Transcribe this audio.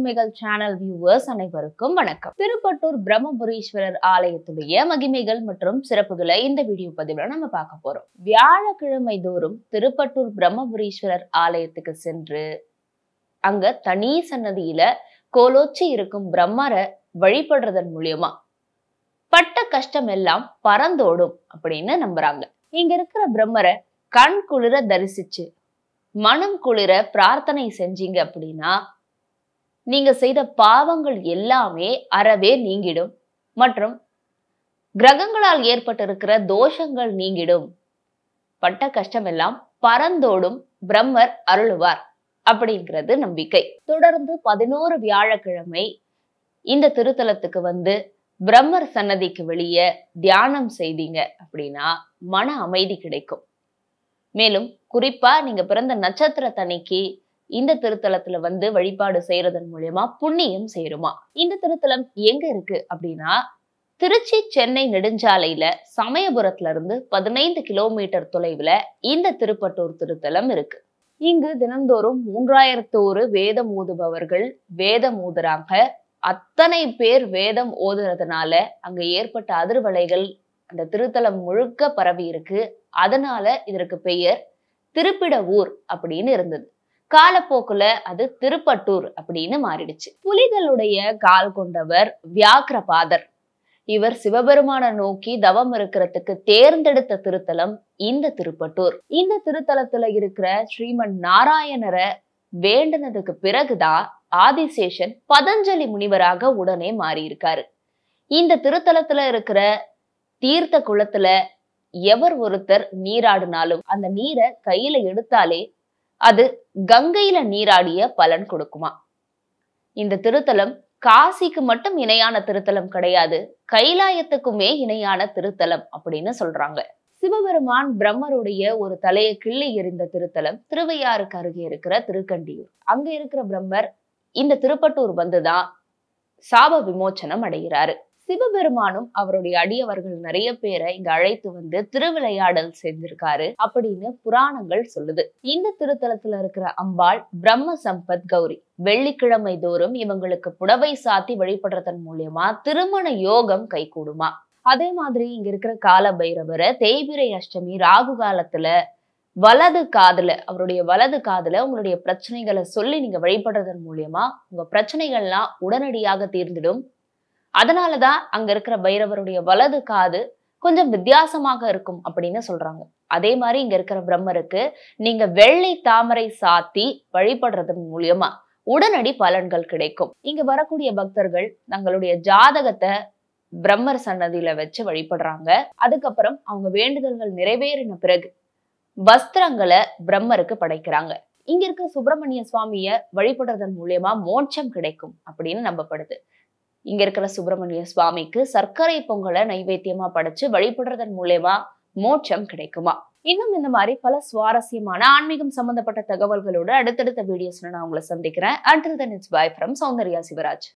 உண்மைகள் channel viewers அனைவருக்கும் வணக்கம். திருப்பட்டூர் பிரம்மபுரீஸ்வரர் ஆலயத்துடைய மகிமைகள் மற்றும் சிறப்புகளை இந்த வீடியோ பதிவுல நம்ம பார்க்க போறோம். வியாழக்கிழமை தோறும் திருப்பட்டூர் பிரம்மபுரீஸ்வரர் ஆலயத்துக்கு சென்று அங்க தனி சன்னதியில கோலோச்சி இருக்கும் பிரம்மரை வழிபடுறதன் மூலியமா பட்ட கஷ்டம் எல்லாம் பறந்தோடும் அப்படின்னு நம்புறாங்க. இங்க இருக்கிற பிரம்மரை கண் குளிர தரிசிச்சு மனம் குளிர பிரார்த்தனை செஞ்சீங்க அப்படின்னா நீங்க செய்த பாவங்கள் எல்லாமே அறவே நீங்கிடும் மற்றும் கிரகங்களால் ஏற்பட்டிருக்கிற தோஷங்கள் நீங்கிடும், பட்ட கஷ்டம் எல்லாம் பறந்தோடும், பிரம்மர் அருளுவார் அப்படிங்கிறது நம்பிக்கை. தொடர்ந்து 11 வியாழக்கிழமை இந்த திருத்தலத்துக்கு வந்து பிரம்மர் சன்னதிக்கு வெளியே தியானம் செய்தீங்க அப்படின்னா மன அமைதி கிடைக்கும். மேலும் குறிப்பா நீங்க பிறந்த நட்சத்திரத்தன்னைக்கு இந்த திருத்தலத்துல வந்து வழிபாடு செய்யறதன் மூலியமா புண்ணியம் சேருமா. இந்த திருத்தலம் எங்க இருக்கு அப்படின்னா திருச்சி சென்னை நெடுஞ்சாலையில சமயபுரத்துல இருந்து 15 கிலோமீட்டர் தொலைவுல இந்த திருப்பட்டூர் திருத்தலம் இருக்கு. இங்கு தினந்தோறும் 3001 வேதம் ஓதுபவர்கள் வேதம் ஓதுறாங்க. அத்தனை பேர் வேதம் ஓதுறதுனால அங்க ஏற்பட்ட அதிர்வலைகள் அந்த திருத்தலம் முழுக்க பரவி இருக்கு. அதனால இதற்கு பெயர் திருப்பிட ஊர் அப்படின்னு இருந்தது. காலப்போக்குல அது திருப்பட்டூர் அப்படின்னு மாறிடுச்சு. புலிகளுடைய கால் கொண்டவர் வியாக்கிரபாதர். இவர் சிவபெருமான நோக்கி தவம் இருக்கிறதுக்கு தேர்ந்தெடுத்த திருத்தலம் இந்த திருப்பட்டூர். இந்த திருத்தலத்துல இருக்கிற ஸ்ரீமன் நாராயணரை வேண்டினதுக்கு பிறகுதான் ஆதிசேஷன் பதஞ்சலி முனிவராக உடனே மாறி இருக்காரு. இந்த திருத்தலத்துல இருக்கிற தீர்த்த குளத்துல எவர் ஒருத்தர் நீராடினாலும் அந்த நீரை கையில எடுத்தாலே அது கங்கையில நீராடிய பலன் கொடுக்குமா. இந்த திருத்தலம் காசிக்கு மட்டும் இணையான திருத்தலம் கிடையாது, கைலாயத்துக்குமே இணையான திருத்தலம் அப்படின்னு சொல்றாங்க. சிவபெருமான் பிரம்மருடைய ஒரு தலையை கிள்ளி எறிந்த திருத்தலம் திருவையாறுக்கு அருகே இருக்கிற திருக்கண்டியூர். அங்க இருக்கிற பிரம்மர் இந்த திருப்பட்டூர் வந்துதான் சாப விமோச்சனம் அடைகிறாரு. சிவபெருமானும் அவருடைய அடியவர்கள் நிறைய பேரை இங்க அழைத்து வந்து திருவிளையாடல் செஞ்சிருக்காரு அப்படின்னு புராணங்கள் சொல்லுது. இந்த திருத்தலத்துல இருக்கிற அம்பாள் பிரம்ம சம்பத் கௌரி. வெள்ளிக்கிழமை தோறும் இவங்களுக்கு புடவை சாத்தி வழிபடுறதன் மூலியமா திருமண யோகம் கைகூடுமா. அதே மாதிரி இங்க இருக்கிற கால பைரவரை தேய்பிரை அஷ்டமி ராகு காலத்துல வலது காதுல அவருடைய வலது காதுல உங்களுடைய பிரச்சனைகளை சொல்லி நீங்க வழிபடுறதன் மூலியமா உங்க பிரச்சனைகள்லாம் உடனடியாக தீர்ந்துடும். அதனாலதான் அங்க இருக்கிற பைரவருடைய வலது காது கொஞ்சம் வித்தியாசமாக இருக்கும் அப்படின்னு சொல்றாங்க. அதே மாதிரி இங்க இருக்கிற பிரம்மருக்கு நீங்க வெள்ளை தாமரை சாத்தி வழிபடுறதன் மூலியமா உடனடி பலன்கள் கிடைக்கும். இங்க வரக்கூடிய பக்தர்கள் தங்களுடைய ஜாதகத்தை பிரம்மர் சன்னதியில வச்சு வழிபடுறாங்க. அதுக்கப்புறம் அவங்க வேண்டுதல்கள் நிறைவேறின பிறகு வஸ்திரங்களை பிரம்மருக்கு படைக்கிறாங்க. இங்க இருக்க சுப்பிரமணிய சுவாமிய வழிபடுறதன் மூலியமா மோட்சம் கிடைக்கும் அப்படின்னு நம்பப்படுது. இங்க இருக்கிற சுப்பிரமணிய சுவாமிக்கு சர்க்கரை பொங்கலை நைவேத்தியமா படைச்சு வழிபடுறதன் மூலமா மோட்சம் கிடைக்குமா. இன்னும் இந்த மாதிரி பல சுவாரஸ்யமான ஆன்மீகம் சம்பந்தப்பட்ட தகவல்களோட அடுத்தடுத்த வீடியோஸ்ல நான் உங்களை சந்திக்கிறேன். Until then, it's bye from Soundarya Shivraj.